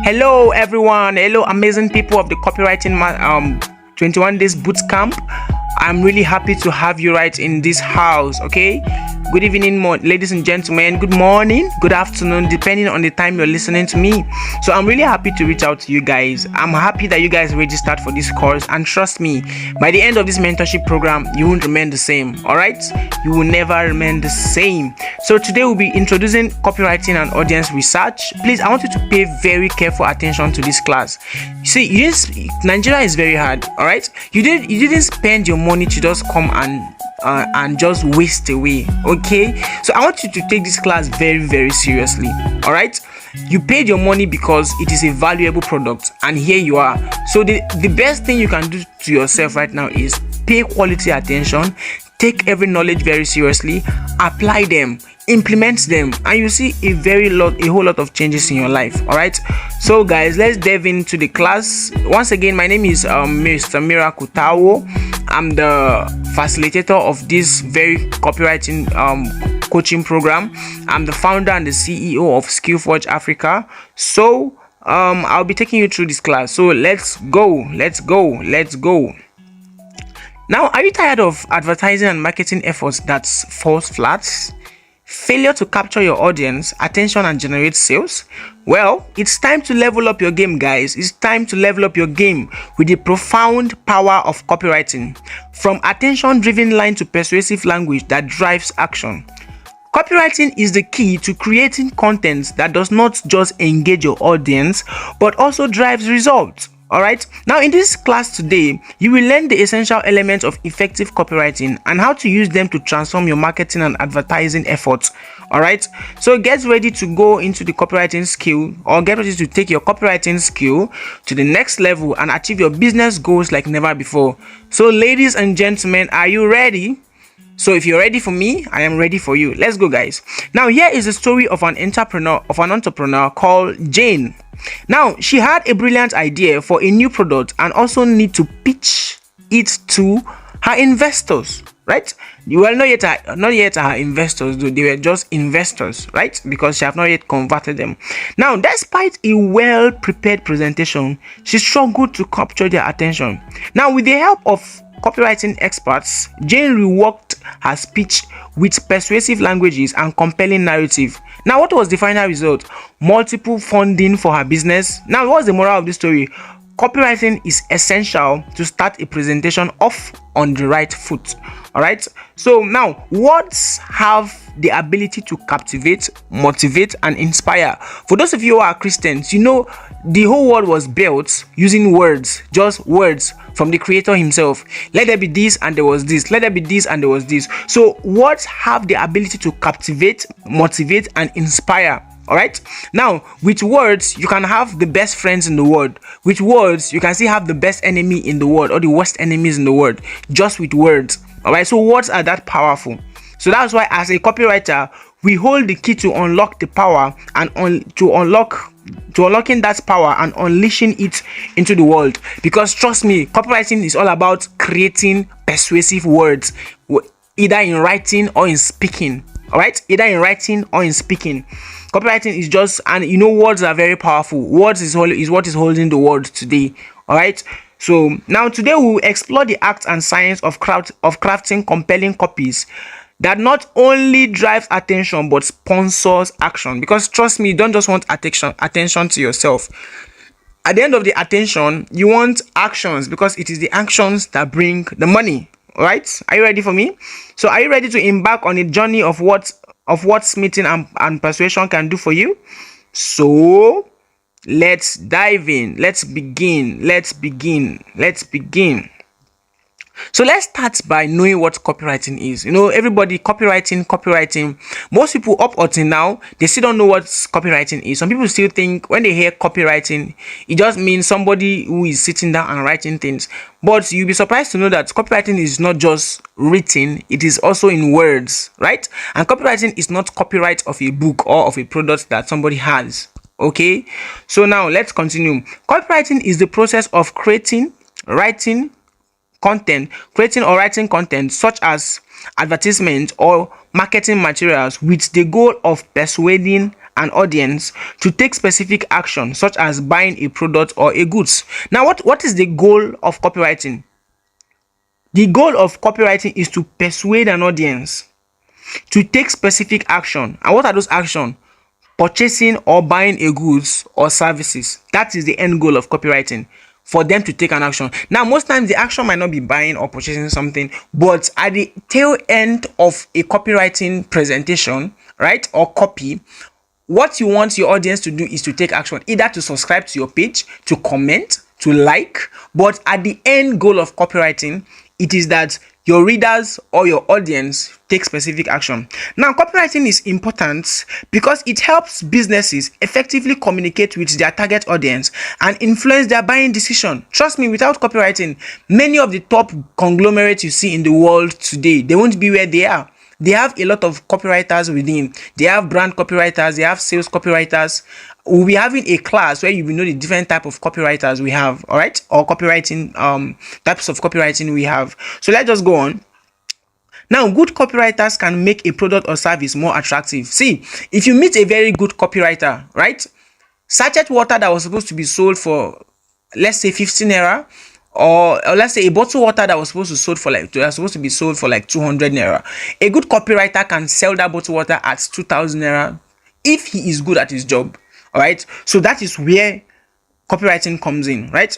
Hello everyone, hello amazing people of the copywriting 21 days boot camp. I'm really happy to have you right in this house. Okay, good evening, ladies and gentlemen. Good morning, good afternoon, depending on the time you're listening to me. So I'm really happy to reach out to you guys. I'm happy that you guys registered for this course, and trust me, by the end of this mentorship program you won't remain the same. All right, you will never remain the same. So today we'll be introducing copywriting and audience research. Please, I want you to pay very careful attention to this class. See, Nigeria is very hard. All right, you didn't spend your money to just come and just waste away. Okay, so I want you to take this class very, very seriously. All right, you paid your money because it is a valuable product, and here you are. So the best thing you can do to yourself right now is pay quality attention, take every knowledge very seriously, apply them, implement them, and you see a whole lot of changes in your life. All right, so guys, let's dive into the class. Once again, my name is Mr. Miracle Tawo. I'm the facilitator of this very copywriting coaching program. I'm the founder and the CEO of SkillForge Africa. So I'll be taking you through this class. So let's go. Now, are you tired of advertising and marketing efforts that falls flat? Failure to capture your audience attention and generate sales? Well, it's time to level up your game, guys. It's time to level up your game with the profound power of copywriting. From attention-driven line to persuasive language that drives action. Copywriting is the key to creating content that does not just engage your audience, but also drives results. Alright, now in this class today, you will learn the essential elements of effective copywriting and how to use them to transform your marketing and advertising efforts. Alright, so get ready to go into the copywriting skill, or get ready to take your copywriting skill to the next level and achieve your business goals like never before. So ladies and gentlemen, are you ready? So if you're ready for me, I am ready for you. Let's go, guys. Now here is the story of an entrepreneur called Jane. Now, she had a brilliant idea for a new product and also need to pitch it to her investors, right? Well, not yet her investors, though. They were just investors, right? Because she have not yet converted them. Now, despite a well-prepared presentation, she struggled to capture their attention. Now, with the help of copywriting experts, Jane reworked her speech with persuasive languages and compelling narrative. Now, what was the final result? Multiple funding for her business. Now, what's the moral of this story? Copywriting is essential to start a presentation off on the right foot. All right, so now words have the ability to captivate, motivate, and inspire. For those of you who are Christians, you know the whole world was built using words, just words from the creator himself. Let there be this and there was this, let there be this and there was this. So words have the ability to captivate, motivate, and inspire. All right, now with words you can have the best friends in the world. With words you can still have the best enemy in the world or the worst enemies in the world, just with words. All right, so words are that powerful. So that's why as a copywriter we hold the key to unlock the power and unlocking that power and unleashing it into the world. Because trust me, copywriting is all about creating persuasive words, either in writing or in speaking. All right, either in writing or in speaking. Copywriting is just, and you know, words are very powerful. Words is what is holding the world today. All right, so now today we will explore the art and science of crafting compelling copies that not only drives attention but sponsors action. Because trust me, you don't just want attention to yourself. At the end of the attention, you want actions, because it is the actions that bring the money. All right, are you ready for me? So are you ready to embark on a journey of what smithing and persuasion can do for you? So let's dive in. Let's begin. So let's start by knowing what copywriting is. You know, everybody, copywriting. Most people up until now, they still don't know what copywriting is. Some people still think when they hear copywriting, it just means somebody who is sitting down and writing things. But you'll be surprised to know that copywriting is not just written, it is also in words, right? And copywriting is not copyright of a book or of a product that somebody has. Okay, so now let's continue. Copywriting is the process of creating or writing content such as advertisement or marketing materials with the goal of persuading an audience to take specific action, such as buying a product or a goods. Now, what is the goal of copywriting? The goal of copywriting is to persuade an audience to take specific action. And what are those actions? Purchasing or buying a goods or services. That is the end goal of copywriting, for them to take an action. Now, most times the action might not be buying or purchasing something, but at the tail end of a copywriting presentation, right, or copy, what you want your audience to do is to take action, either to subscribe to your page, to comment, to like. But at the end goal of copywriting, it is that your readers or your audience take specific action. Now, copywriting is important because it helps businesses effectively communicate with their target audience and influence their buying decision. Trust me, without copywriting, many of the top conglomerates you see in the world today, they won't be where they are. They have a lot of copywriters within. They have brand copywriters, they have sales copywriters. We'll be having a class where you will know the different type of copywriters we have, all right, or copywriting types of copywriting we have. So let's just go on. Now, good copywriters can make a product or service more attractive. See, if you meet a very good copywriter, right, sachet water that was supposed to be sold for, let's say, 15 naira, or let's say a bottle water that was supposed to be sold for like 200 naira. A good copywriter can sell that bottle water at 2,000 naira if he is good at his job. All right, so that is where copywriting comes in, right?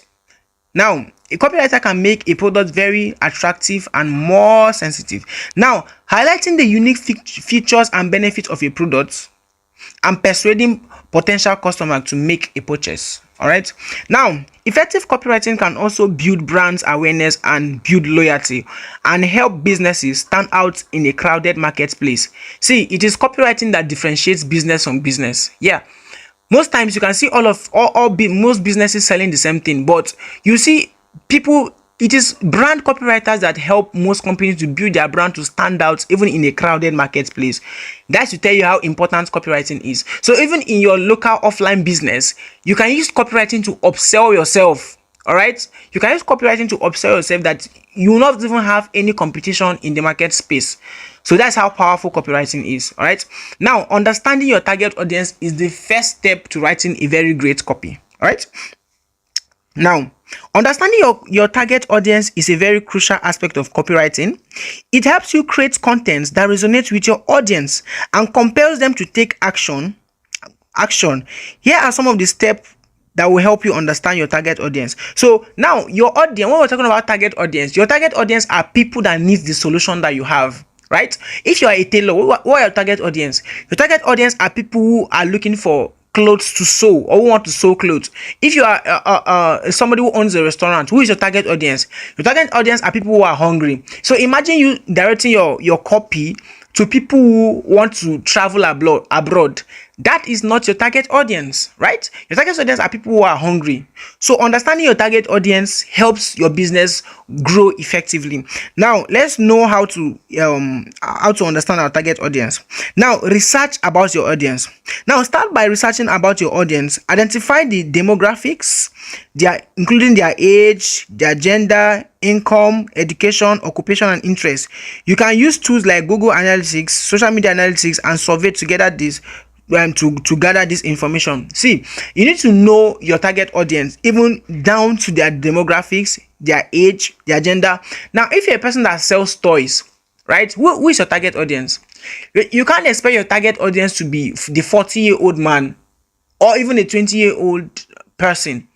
Now, a copywriter can make a product very attractive and more sensitive. Now, highlighting the unique features and benefits of a product and persuading potential customers to make a purchase. All right. Now, effective copywriting can also build brand awareness and build loyalty and help businesses stand out in a crowded marketplace. See, it is copywriting that differentiates business from business. Yeah. Most times you can see most businesses selling the same thing, but you see people, it is brand copywriters that help most companies to build their brand to stand out even in a crowded marketplace. That's to tell you how important copywriting is. So even in your local offline business, you can use copywriting to upsell yourself. All right, you can use copywriting to upsell yourself that you will not even have any competition in the market space. So that's how powerful copywriting is. All right, now understanding your target audience is the first step to writing a very great copy. All right, now understanding your target audience is a very crucial aspect of copywriting. It helps you create content that resonates with your audience and compels them to take action. Here are some of the steps that will help you understand your target audience. So now your audience, when we're talking about target audience, your target audience are people that need the solution that you have, right? If you are a tailor, what are your target audience? Your target audience are people who are looking for clothes to sew or who want to sew clothes. If you are somebody who owns a restaurant, who is your target audience? Your target audience are people who are hungry. So imagine you directing your copy to people who want to travel abroad. That is not your target audience, right? Your target audience are people who are hungry. So understanding your target audience helps your business grow effectively. Now, let's know how to understand our target audience. Now, research about your audience. Now, start by researching about your audience. Identify the demographics, including their age, their gender, income, education, occupation, and interest. You can use tools like Google Analytics, social media analytics, and survey to gather this information. See, you need to know your target audience, even down to their demographics, their age, their gender. Now, if you're a person that sells toys, right, who is your target audience? You can't expect your target audience to be the 40-year-old man or even a 20-year-old person.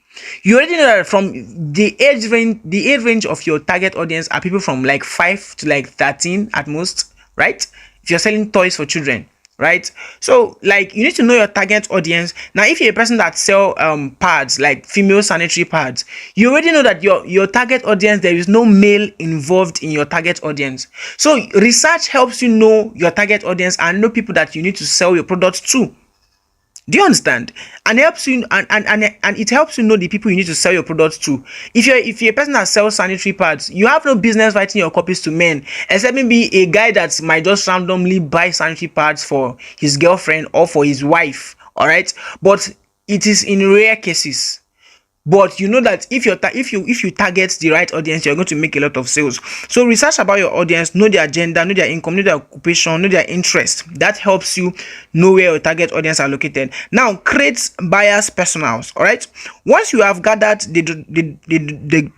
You already know that from the age range of your target audience are people from like 5 to like 13 at most, right? If you're selling toys for children, right? So like you need to know your target audience. Now, if you're a person that sell pads, like female sanitary pads, you already know that your target audience, there is no male involved in your target audience. So research helps you know your target audience and know people that you need to sell your products to. Do you understand? And helps you and it helps you know the people you need to sell your products to. If you're a person that sells sanitary pads, you have no business writing your copies to men, except maybe a guy that might just randomly buy sanitary pads for his girlfriend or for his wife. All right, but it is in rare cases. but you know that if you target the right audience, you're going to make a lot of sales. So research about your audience, know their gender, know their income, know their occupation, know their interest. That helps you know where your target audience are located. Now create buyers personas. All right, once you have gathered the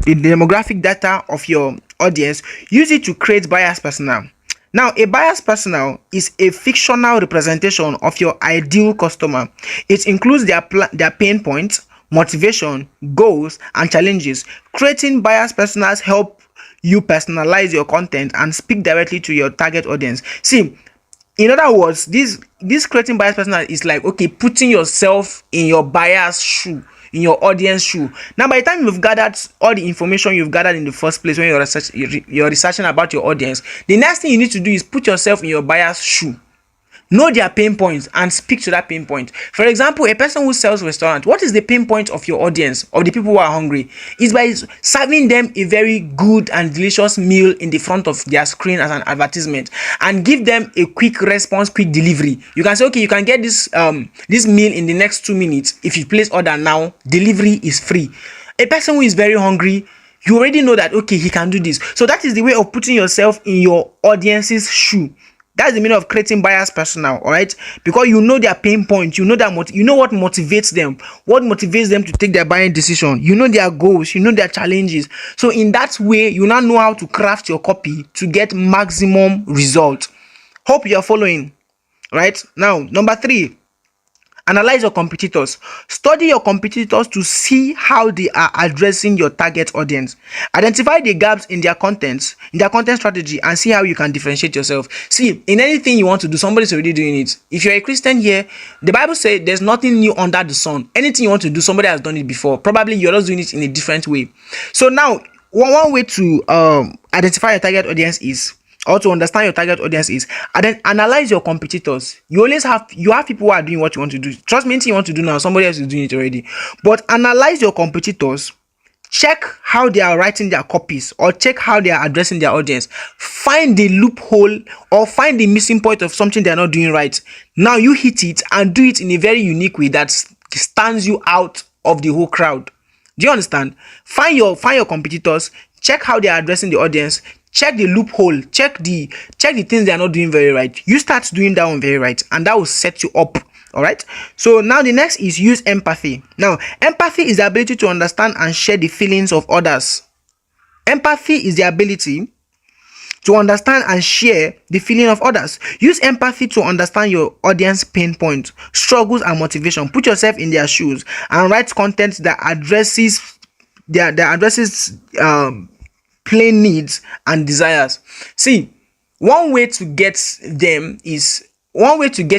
demographic data of your audience, use it to create buyers persona. Now, a buyer's persona is a fictional representation of your ideal customer. It includes their pain points, motivation, goals, and challenges. Creating buyer's personas help you personalize your content and speak directly to your target audience. See, in other words, this creating buyer's persona is like, okay, putting yourself in your buyer's shoe, in your audience shoe. Now by the time you've gathered all the information you've gathered in the first place, when you're researching about your audience, the next thing you need to do is put yourself in your buyer's shoe. Know their pain points and speak to that pain point. For example, a person who sells restaurant, what is the pain point of your audience, of the people who are hungry? Is by serving them a very good and delicious meal in the front of their screen as an advertisement, and give them a quick response, quick delivery. You can say, okay, you can get this meal in the next 2 minutes. If you place order now, delivery is free. A person who is very hungry, you already know that, okay, he can do this. So that is the way of putting yourself in your audience's shoe. That's the meaning of creating buyers persona, all right? Because you know their pain point, you know what motivates them, to take their buying decision. You know their goals, you know their challenges. So in that way, you now know how to craft your copy to get maximum result. Hope you are following. Right now, number 3. Analyze your competitors. Study your competitors to see how they are addressing your target audience. Identify the gaps in their content strategy, and see how you can differentiate yourself. See, in anything you want to do, somebody's already doing it. If you're a Christian here, the Bible says there's nothing new under the sun. Anything you want to do, somebody has done it before. Probably you're just doing it in a different way. So now, one way to identify your target audience is, or to understand your target audience is, and then analyze your competitors. You have people who are doing what you want to do. Trust me, anything you want to do now, somebody else is doing it already. But analyze your competitors. Check how they are writing their copies, or check how they are addressing their audience. Find the loophole or find the missing point of something they're not doing right. Now you hit it and do it in a very unique way that stands you out of the whole crowd. Do you understand? Find your competitors, check how they are addressing the audience, check the loophole, check the things they are not doing very right. You start doing that one very right, and that will set you up. All right. So now the next is use empathy. Now, empathy is the ability to understand and share the feelings of others. Empathy is the ability to understand and share the feeling of others. Use empathy to understand your audience pain points, struggles, and motivation. Put yourself in their shoes and write content that addresses plain needs and desires. See, one way to get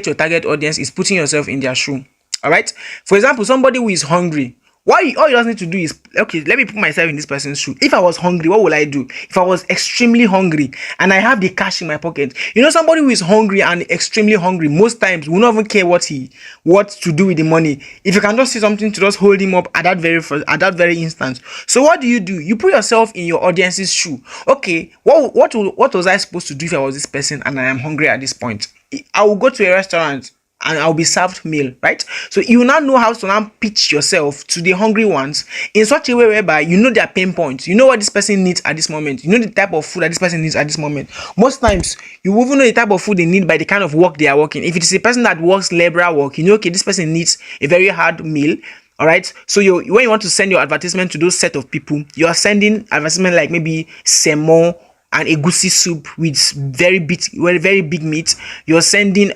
your target audience is putting yourself in their shoe. All right. For example, somebody who is hungry. All you just need to do is, okay, let me put myself in this person's shoe. If I was hungry, what would I do? If I was extremely hungry and I have the cash in my pocket, somebody who is hungry and extremely hungry, most times will not even care what to do with the money. If you can just see something to just hold him up at that very instant. So what do? You put yourself in your audience's shoe. Okay, what was I supposed to do if I was this person and I am hungry at this point? I will go to a restaurant and I'll be served meal, right? So you now know how to now pitch yourself to the hungry ones in such a way whereby you know their pain points. You know what this person needs at this moment. You know the type of food that this person needs at this moment. Most times, you will even know the type of food they need by the kind of work they are working. If it is a person that works laborer work, okay, this person needs a very hard meal. All right. So when you want to send your advertisement to those set of people, you are sending advertisement like maybe semo and egusi soup with very big meat. You're sending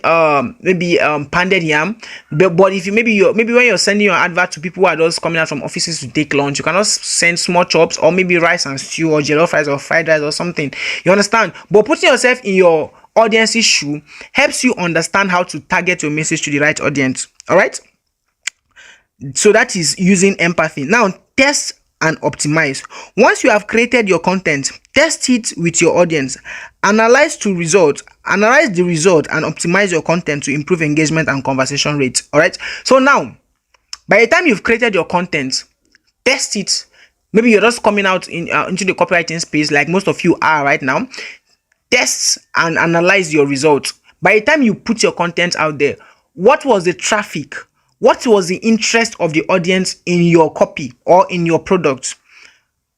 maybe pounded yam. But if maybe when you're sending your advert to people who are just coming out from offices to take lunch, you cannot send small chops or maybe rice and stew or jollof rice or fried rice or something. You understand? But putting yourself in your audience's shoe helps you understand how to target your message to the right audience. All right. So that is using empathy. Now, test and optimize. Once you have created your content, test it with your audience. Analyze the result and optimize your content to improve engagement and conversation rates. All right. So now, by the time you've created your content, test it. Maybe you're just coming out into the copywriting space like most of you are right now. Test and analyze your results. By the time you put your content out there, what was the traffic? What was the interest of the audience in your copy or in your product?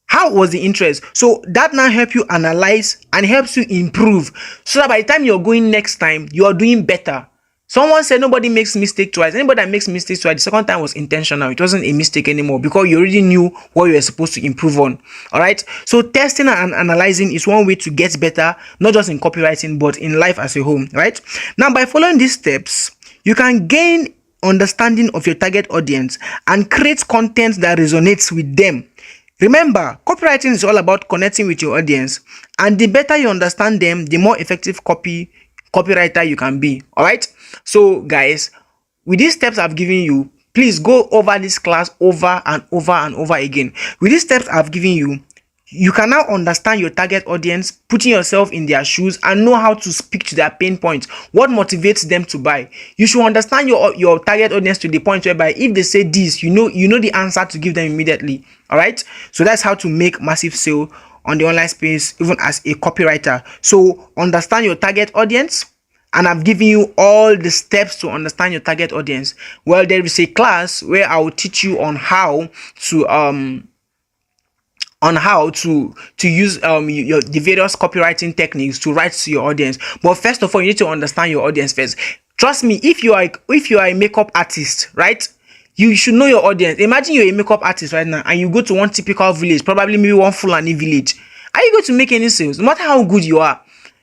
How was the interest? So that now help you analyze and helps you improve, so that by the time you're going next time, you are doing better. Someone said nobody makes mistake twice. Anybody that makes mistakes twice, the second time was intentional. It wasn't a mistake anymore because you already knew what you were supposed to improve on. All right. So testing and analyzing is one way to get better, not just in copywriting, but in life as a whole. Right. Now, by following these steps, you can gain understanding of your target audience and create content that resonates with them. Remember, copywriting is all about connecting with your audience, and the better you understand them, the more effective copywriter you can be. All right. So guys, with these steps I've given you, please go over this class over and over and over again. With these steps I've given you, you can now understand your target audience, putting yourself in their shoes, and know how to speak to their pain points. What motivates them to buy? You should understand your target audience to the point whereby if they say this, you know the answer to give them immediately. All right. So that's how to make massive sale on the online space, even as a copywriter. So understand your target audience, and I've given you all the steps to understand your target audience. Well, there is a class where I will teach you on how to use the various copywriting techniques to write to your audience. But first of all, you need to understand your audience first. Trust me, if you are a makeup artist, right, you should know your audience. Imagine you're a makeup artist right now and you go to one typical village, probably maybe one Fulani village. Are you going to make any sales? No matter how good you are,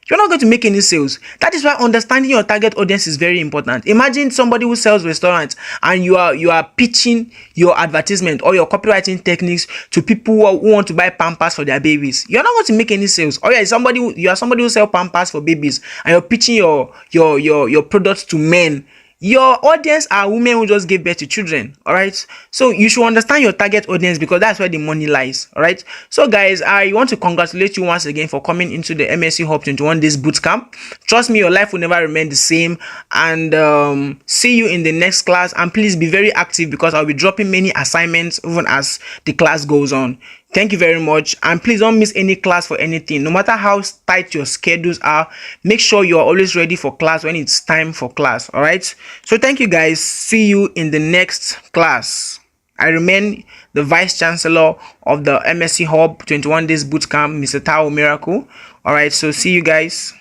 you're not going to make any sales. That is why understanding your target audience is very important. Imagine somebody who sells restaurants and you are pitching your advertisement or your copywriting techniques to people who want to buy Pampers for their babies. You're not going to make any sales. Or you are somebody who sells Pampers for babies and you're pitching your products to men. Your audience are women who just gave birth to children. All right. So you should understand your target audience because that's where the money lies. All right. So guys, I want to congratulate you once again for coming into the MSC Hub 21 days bootcamp. Trust me, your life will never remain the same. And see you in the next class. And please be very active because I'll be dropping many assignments even as the class goes on. Thank you very much, and please don't miss any class for anything. No matter how tight your schedules are, make sure you're always ready for class when it's time for class. All right. So thank you guys. See you in the next class. I remain the Vice Chancellor of the MSC Hub 21 days bootcamp, Mr. Tao Miracle. All right. So see you guys.